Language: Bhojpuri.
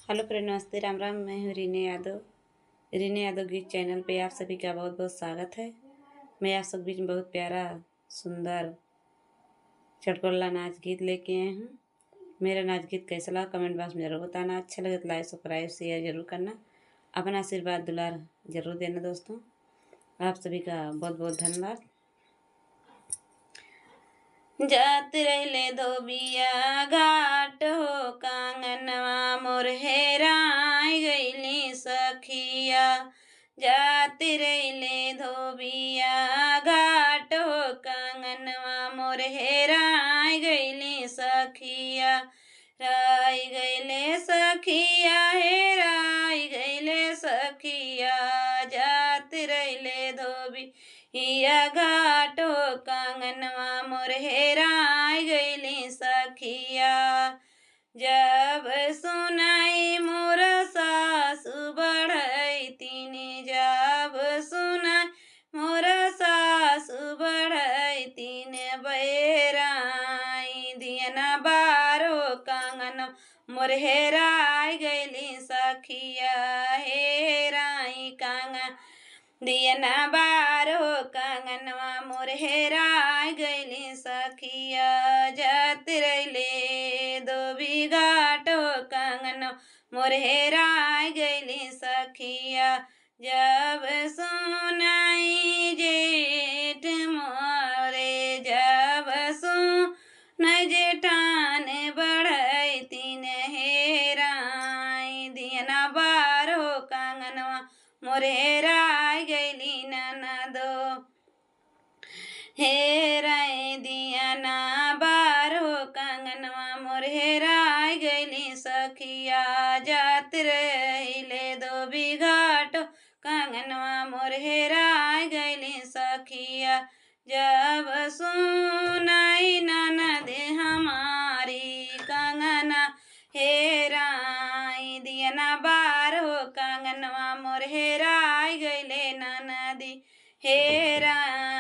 हेलो फ्रेंड, नमस्ते, राम राम। मैं हूँ रीने यादव गीत चैनल पे आप सभी का बहुत बहुत स्वागत है। मैं आप सब बीच में बहुत प्यारा सुंदर चटकुल्ला नाच गीत लेके आई हूँ। मेरा नाच गीत कैसा लगा कमेंट बॉक्स में जरूर बताना। अच्छा लगे तो लाइक सब्सक्राइब शेयर जरूर करना। अपना आशीर्वाद दुलार जरूर देना दोस्तों। आप सभी का बहुत बहुत धन्यवाद। जात रहले धोबिया घाट हो कांगनवा मोर हेराय गईली सखिया। जात रहले धोबिया घाट हो कांगनवा मोर हेराय गईली सखिया। राय गईले सखिया हेराय गईले सखिया। जात रहले धोबी हिया घाटो कांगनवा मोर हेराय गईली सखिया। जब सुनाई मोर सासु बढ़ई तीनी, जब सुनाई मोर सासु बढ़ई तीन, बेराई दियना बारो कांगन मोर हेराय गईली सखिया। हेराई कांगन दियना बारो कांगनवा मोर हेराय गईली सखिया। जात रहले धोबी घाटो कांगनवा मोर हेराय गईली सखिया। जब सुनाई जेठ मोरे, जब सुनाई जेठान बढ़ई तीन, हेराय दियना बारो कांगनवा मोर हेराय गईली ननदो। हेराय दियना बारो कांगनवा मोर हेराय गईली सखिया। जात रहले धोबी घाट कांगनवा मोर हेराय गईली सखिया। जब सुनाई ननद हमारी कांगना हेराय दियना बारो कांगनवा मोर हेराय गईले ननदी। हेराय